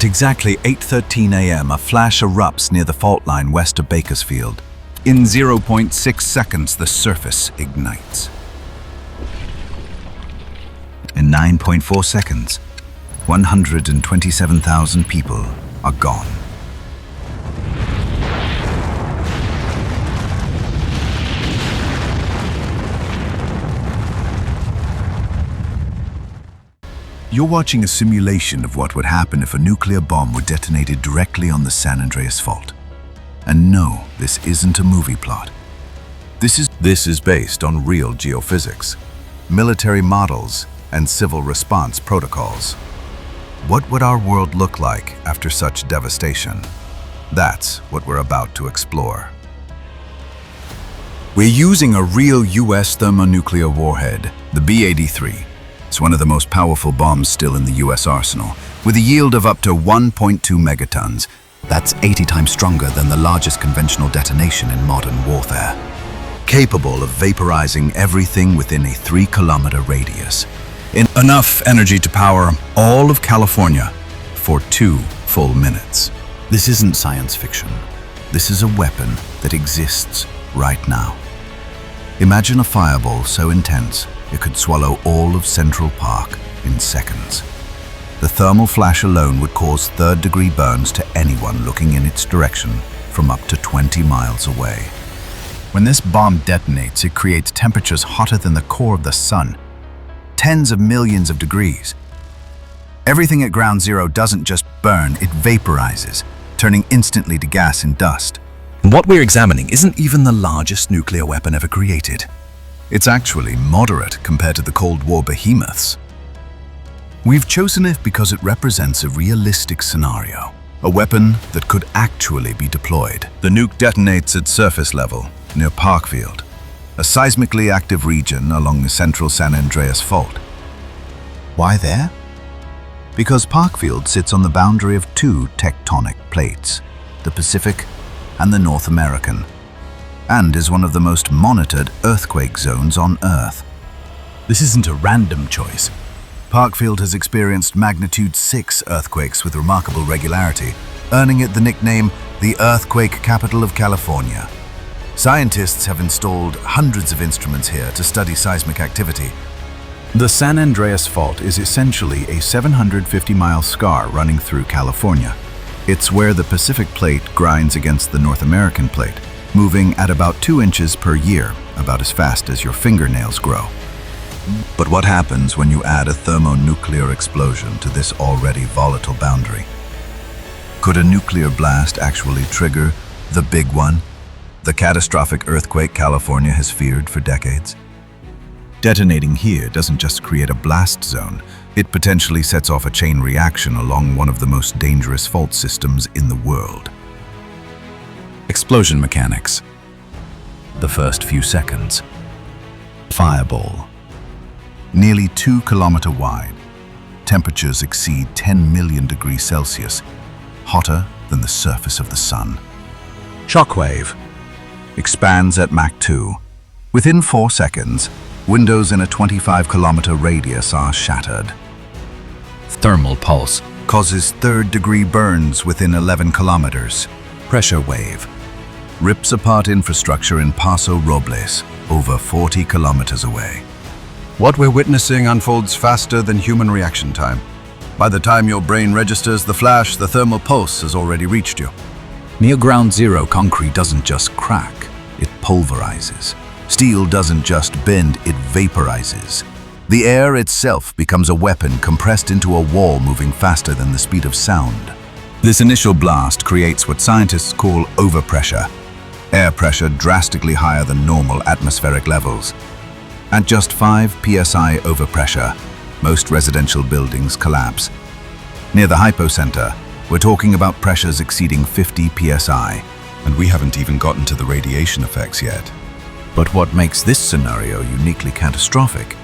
At exactly 8:13 a.m., a flash erupts near the fault line west of Bakersfield. In 0.6 seconds, the surface ignites. In 9.4 seconds, 127,000 people are gone. You're watching a simulation of what would happen if a nuclear bomb were detonated directly on the San Andreas Fault. And no, this isn't a movie plot. This is based on real geophysics, military models, and civil response protocols. What would our world look like after such devastation? That's what we're about to explore. We're using a real US thermonuclear warhead, the B-83. It's one of the most powerful bombs still in the US arsenal, with a yield of up to 1.2 megatons. That's 80 times stronger than the largest conventional detonation in modern warfare. Capable of vaporizing everything within a 3-kilometer radius. Enough energy to power all of California for 2 full minutes. This isn't science fiction. This is a weapon that exists right now. Imagine a fireball so intense it could swallow all of Central Park in seconds. The thermal flash alone would cause third-degree burns to anyone looking in its direction from up to 20 miles away. When this bomb detonates, it creates temperatures hotter than the core of the sun, tens of millions of degrees. Everything at ground zero doesn't just burn, it vaporizes, turning instantly to gas and dust. And what we're examining isn't even the largest nuclear weapon ever created. It's actually moderate compared to the Cold War behemoths. We've chosen it because it represents a realistic scenario, a weapon that could actually be deployed. The nuke detonates at surface level, near Parkfield, a seismically active region along the central San Andreas Fault. Why there? Because Parkfield sits on the boundary of 2 tectonic plates, the Pacific and the North American, and is one of the most monitored earthquake zones on Earth. This isn't a random choice. Parkfield has experienced magnitude 6 earthquakes with remarkable regularity, earning it the nickname the Earthquake Capital of California. Scientists have installed hundreds of instruments here to study seismic activity. The San Andreas Fault is essentially a 750-mile scar running through California. It's where the Pacific plate grinds against the North American plate, moving at about 2 inches per year, about as fast as your fingernails grow. But what happens when you add a thermonuclear explosion to this already volatile boundary? Could a nuclear blast actually trigger the big one, the catastrophic earthquake California has feared for decades? Detonating here doesn't just create a blast zone, it potentially sets off a chain reaction along one of the most dangerous fault systems in the world. Explosion mechanics. The first few seconds. Fireball. Nearly 2-kilometer wide. Temperatures exceed 10 million degrees Celsius, hotter than the surface of the sun. Shockwave. Expands at Mach 2. Within 4 seconds, windows in a 25-kilometer radius are shattered. Thermal pulse. Causes third-degree burns within 11 kilometers. Pressure wave. Rips apart infrastructure in Paso Robles, over 40 kilometers away. What we're witnessing unfolds faster than human reaction time. By the time your brain registers the flash, the thermal pulse has already reached you. Near ground zero, concrete doesn't just crack, it pulverizes. Steel doesn't just bend, it vaporizes. The air itself becomes a weapon compressed into a wall moving faster than the speed of sound. This initial blast creates what scientists call overpressure, air pressure drastically higher than normal atmospheric levels. At just 5 psi overpressure, most residential buildings collapse. Near the hypocenter, we're talking about pressures exceeding 50 psi, and we haven't even gotten to the radiation effects yet. But what makes this scenario uniquely catastrophic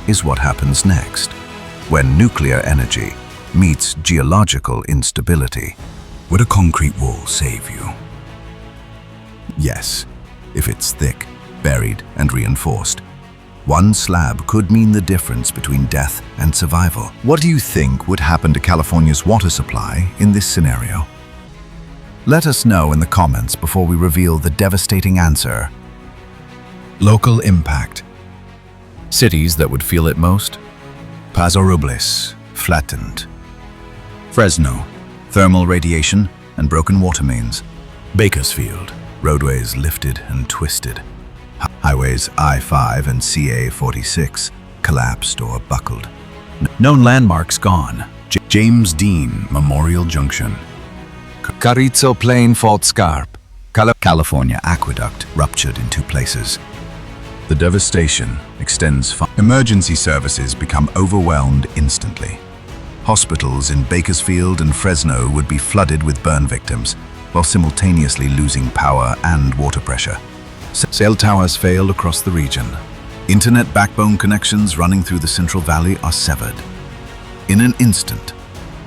is what happens next, when nuclear energy meets geological instability. Would a concrete wall save you? Yes, if it's thick, buried, and reinforced. One slab could mean the difference between death and survival. What do you think would happen to California's water supply in this scenario? Let us know in the comments before we reveal the devastating answer. Local impact. Cities that would feel it most? Paso Robles, flattened. Fresno, thermal radiation and broken water mains. Bakersfield, roadways lifted and twisted. Highways I-5 and CA-46 collapsed or buckled. Known landmarks gone. James Dean Memorial Junction. Carrizo Plain Fault Scarp. California aqueduct ruptured in 2 places. The devastation extends far. Emergency services become overwhelmed instantly. Hospitals in Bakersfield and Fresno would be flooded with burn victims, while simultaneously losing power and water pressure. Cell towers fail across the region. Internet backbone connections running through the Central Valley are severed. In an instant,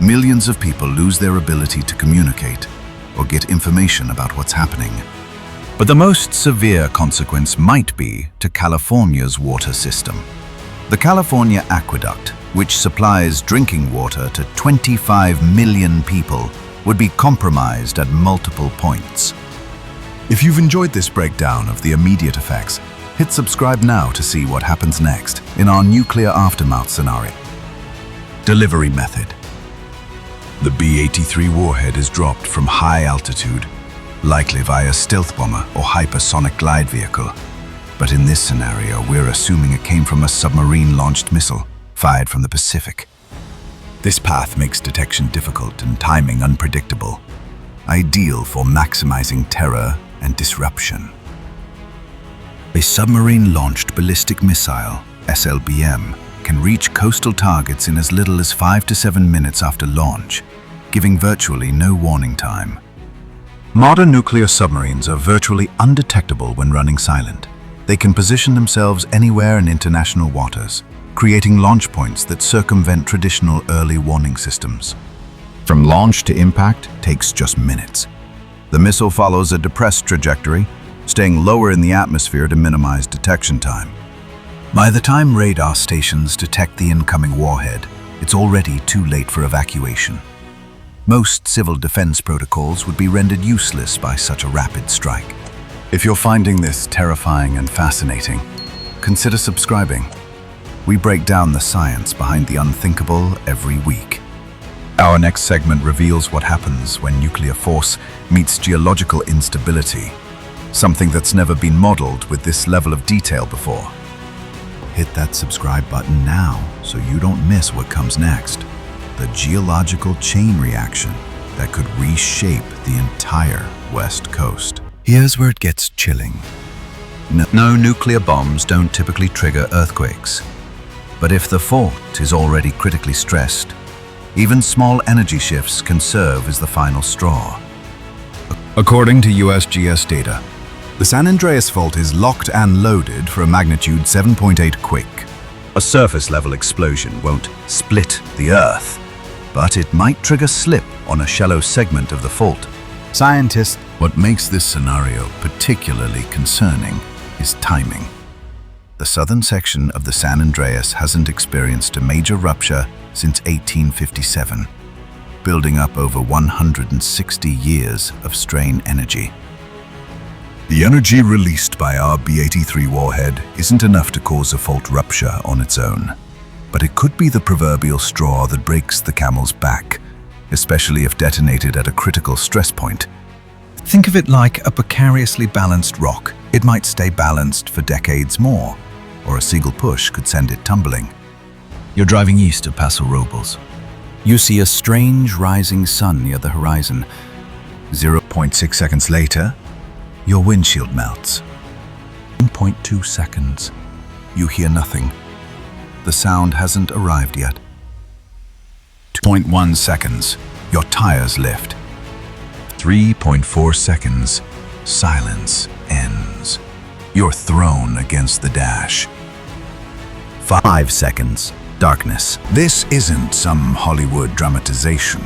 millions of people lose their ability to communicate or get information about what's happening. But the most severe consequence might be to California's water system. The California Aqueduct, which supplies drinking water to 25 million people, would be compromised at multiple points. If you've enjoyed this breakdown of the immediate effects, hit subscribe now to see what happens next in our nuclear aftermath scenario. Delivery method. The B-83 warhead is dropped from high altitude, likely via stealth bomber or hypersonic glide vehicle. But in this scenario, we're assuming it came from a submarine-launched missile fired from the Pacific. This path makes detection difficult and timing unpredictable, ideal for maximizing terror and disruption. A submarine-launched ballistic missile, SLBM, can reach coastal targets in as little as 5 to 7 minutes after launch, giving virtually no warning time. Modern nuclear submarines are virtually undetectable when running silent. They can position themselves anywhere in international waters, creating launch points that circumvent traditional early warning systems. From launch to impact takes just minutes. The missile follows a depressed trajectory, staying lower in the atmosphere to minimize detection time. By the time radar stations detect the incoming warhead, it's already too late for evacuation. Most civil defense protocols would be rendered useless by such a rapid strike. If you're finding this terrifying and fascinating, consider subscribing. We break down the science behind the unthinkable every week. Our next segment reveals what happens when nuclear force meets geological instability, something that's never been modeled with this level of detail before. Hit that subscribe button now so you don't miss what comes next. The geological chain reaction that could reshape the entire West Coast. Here's where it gets chilling. No nuclear bombs don't typically trigger earthquakes. But if the fault is already critically stressed, even small energy shifts can serve as the final straw. According to USGS data, the San Andreas Fault is locked and loaded for a magnitude 7.8 quake. A surface-level explosion won't split the Earth, but it might trigger slip on a shallow segment of the fault. Scientists, what makes this scenario particularly concerning is timing. The southern section of the San Andreas hasn't experienced a major rupture since 1857, building up over 160 years of strain energy. The energy released by our B-83 warhead isn't enough to cause a fault rupture on its own, but it could be the proverbial straw that breaks the camel's back, especially if detonated at a critical stress point. Think of it like a precariously balanced rock. It might stay balanced for decades more, or a single push could send it tumbling. You're driving east of Paso Robles. You see a strange rising sun near the horizon. 0.6 seconds later, your windshield melts. 1.2 seconds. You hear nothing. The sound hasn't arrived yet. 2.1 seconds. Your tires lift. 3.4 seconds. Silence ends. You're thrown against the dash. 5 seconds. Darkness. This isn't some Hollywood dramatization.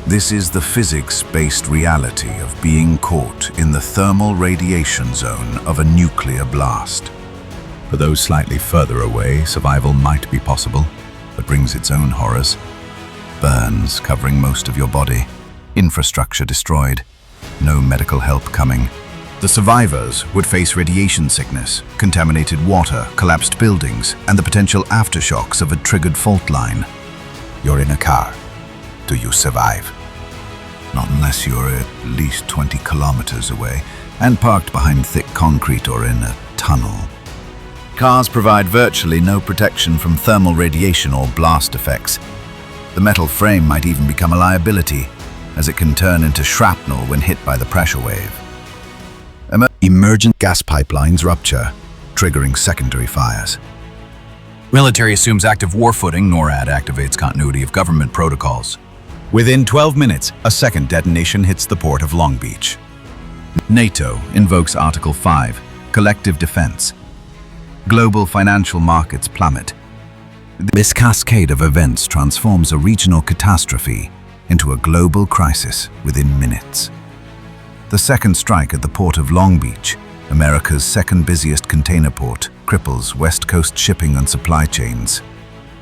This is the physics-based reality of being caught in the thermal radiation zone of a nuclear blast. For those slightly further away, survival might be possible, but brings its own horrors. Burns covering most of your body, infrastructure destroyed, no medical help coming. The survivors would face radiation sickness, contaminated water, collapsed buildings, and the potential aftershocks of a triggered fault line. You're in a car. Do you survive? Not unless you're at least 20 kilometers away and parked behind thick concrete or in a tunnel. Cars provide virtually no protection from thermal radiation or blast effects. The metal frame might even become a liability, as it can turn into shrapnel when hit by the pressure wave. Emergent gas pipelines rupture, triggering secondary fires. Military assumes active war footing. NORAD activates continuity of government protocols. Within 12 minutes, a second detonation hits the port of Long Beach. NATO invokes Article 5, collective defense. Global financial markets plummet. This cascade of events transforms a regional catastrophe into a global crisis within minutes. The second strike at the port of Long Beach, America's second busiest container port, cripples West Coast shipping and supply chains.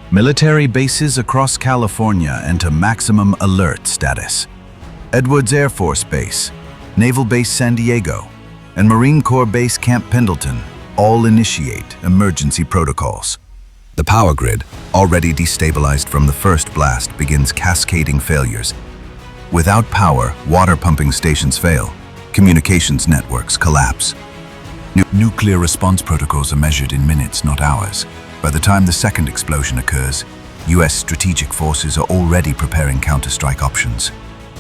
Military bases across California enter maximum alert status. Edwards Air Force Base, Naval Base San Diego, and Marine Corps Base Camp Pendleton all initiate emergency protocols. The power grid, already destabilized from the first blast, begins cascading failures. Without power, water pumping stations fail. Communications networks collapse. Nuclear response protocols are measured in minutes, not hours. By the time the second explosion occurs, US strategic forces are already preparing counter-strike options.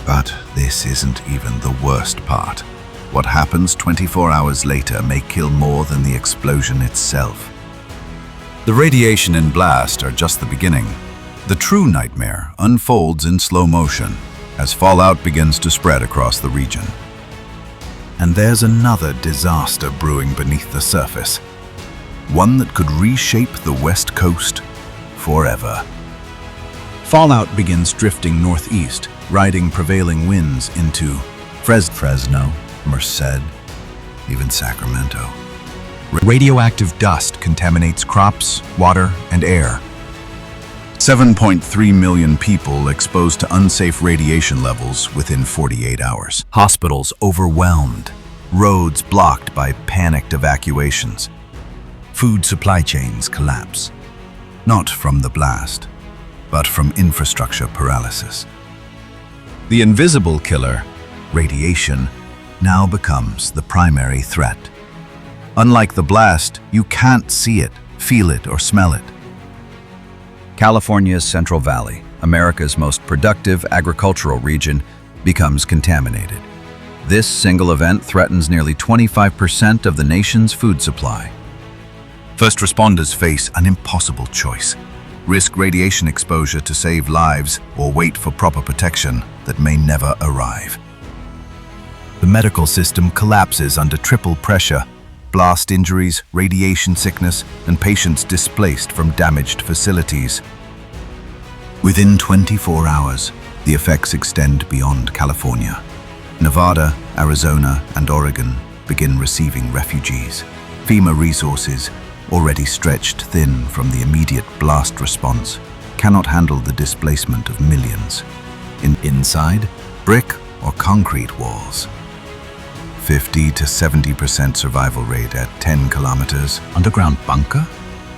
But this isn't even the worst part. What happens 24 hours later may kill more than the explosion itself. The radiation and blast are just the beginning. The true nightmare unfolds in slow motion as fallout begins to spread across the region. And there's another disaster brewing beneath the surface. One that could reshape the West Coast forever. Fallout begins drifting northeast, riding prevailing winds into Fresno, Merced, even Sacramento. Radioactive dust contaminates crops, water, and air. 7.3 million people exposed to unsafe radiation levels within 48 hours. Hospitals overwhelmed, roads blocked by panicked evacuations. Food supply chains collapse, not from the blast, but from infrastructure paralysis. The invisible killer, radiation, now becomes the primary threat. Unlike the blast, you can't see it, feel it, or smell it. California's Central Valley, America's most productive agricultural region, becomes contaminated. This single event threatens nearly 25% of the nation's food supply. First responders face an impossible choice: risk radiation exposure to save lives or wait for proper protection that may never arrive. The medical system collapses under triple pressure: blast injuries, radiation sickness, and patients displaced from damaged facilities. Within 24 hours, the effects extend beyond California. Nevada, Arizona, and Oregon begin receiving refugees. FEMA resources, already stretched thin from the immediate blast response, cannot handle the displacement of millions. Inside, brick or concrete walls. 50 to 70% survival rate at 10 kilometers. Underground bunker,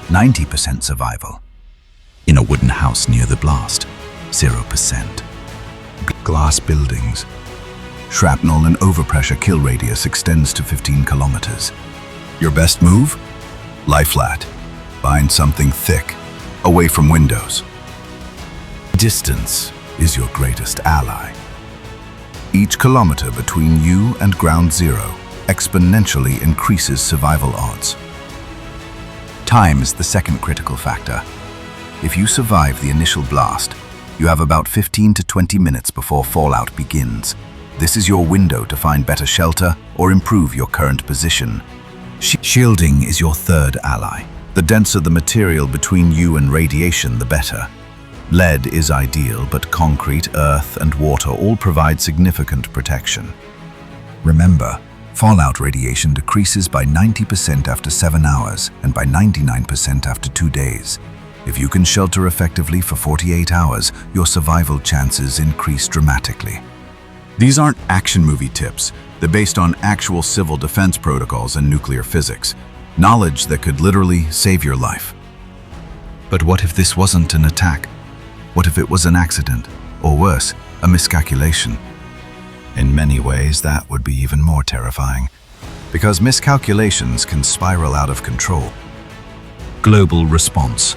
90% survival. In a wooden house near the blast, 0%. Glass buildings. Shrapnel and overpressure kill radius extends to 15 kilometers. Your best move? Lie flat. Find something thick, away from windows. Distance is your greatest ally. Each kilometer between you and ground zero exponentially increases survival odds. Time is the second critical factor. If you survive the initial blast, you have about 15 to 20 minutes before fallout begins. This is your window to find better shelter or improve your current position. Shielding is your third ally. The denser the material between you and radiation, the better. Lead is ideal, but concrete, earth, and water all provide significant protection. Remember, Fallout radiation decreases by 90% after 7 hours and by 99% after 2 days. If you can shelter effectively for 48 hours, your survival chances increase dramatically. These aren't action movie tips. They're based on actual civil defense protocols and nuclear physics. Knowledge that could literally save your life. But what if this wasn't an attack? What if it was an accident? Or worse, a miscalculation? In many ways, that would be even more terrifying, because miscalculations can spiral out of control. Global response.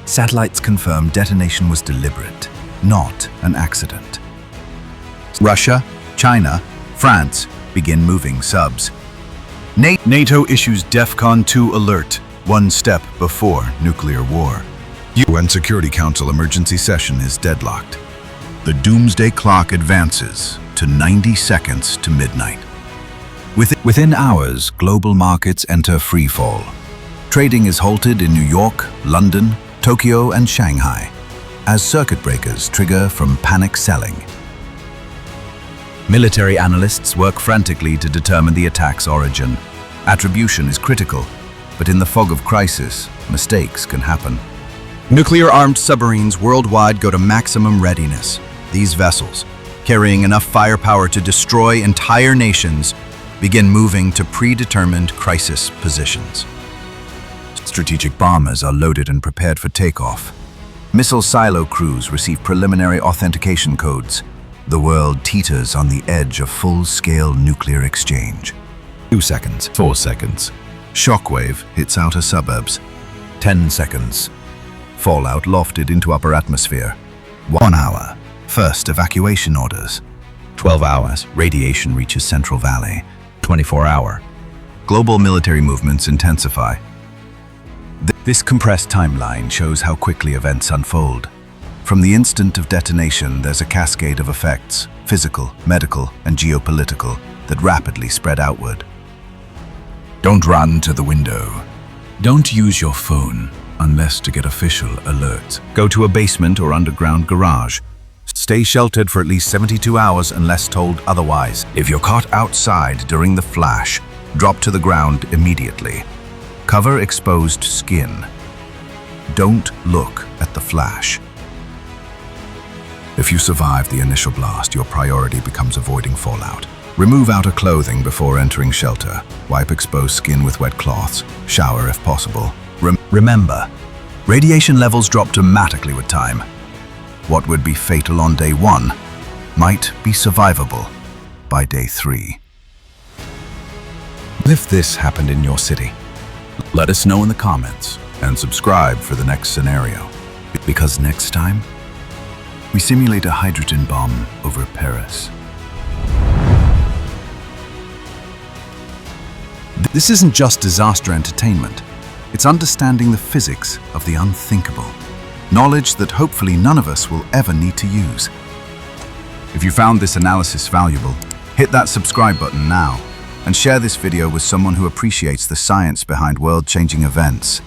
Satellites confirm detonation was deliberate, not an accident. Russia, China, France begin moving subs. NATO issues DEFCON 2 alert, one step before nuclear war. UN Security Council emergency session is deadlocked. The doomsday clock advances to 90 seconds to midnight. Within hours, global markets enter freefall. Trading is halted in New York, London, Tokyo, and Shanghai, as circuit breakers trigger from panic selling. Military analysts work frantically to determine the attack's origin. Attribution is critical, but in the fog of crisis, mistakes can happen. Nuclear-armed submarines worldwide go to maximum readiness. These vessels, carrying enough firepower to destroy entire nations, begin moving to predetermined crisis positions. Strategic bombers are loaded and prepared for takeoff. Missile silo crews receive preliminary authentication codes. The world teeters on the edge of full-scale nuclear exchange. 2 seconds. 4 seconds. Shockwave hits outer suburbs. 10 seconds. Fallout lofted into upper atmosphere. 1 hour. First evacuation orders. 12 hours. Radiation reaches Central Valley. 24-hour. Global military movements intensify. This compressed timeline shows how quickly events unfold. From the instant of detonation, there's a cascade of effects, physical, medical, and geopolitical, that rapidly spread outward. Don't run to the window. Don't use your phone unless to get official alerts. Go to a basement or underground garage. Stay sheltered for at least 72 hours unless told otherwise. If you're caught outside during the flash, drop to the ground immediately. Cover exposed skin. Don't look at the flash. If you survive the initial blast, your priority becomes avoiding fallout. Remove outer clothing before entering shelter. Wipe exposed skin with wet cloths. Shower if possible. Remember, radiation levels drop dramatically with time. What would be fatal on day 1 might be survivable by day 3. If this happened in your city, let us know in the comments and subscribe for the next scenario. Because next time, we simulate a hydrogen bomb over Paris. This isn't just disaster entertainment. It's understanding the physics of the unthinkable. Knowledge that hopefully none of us will ever need to use. If you found this analysis valuable, hit that subscribe button now and share this video with someone who appreciates the science behind world-changing events.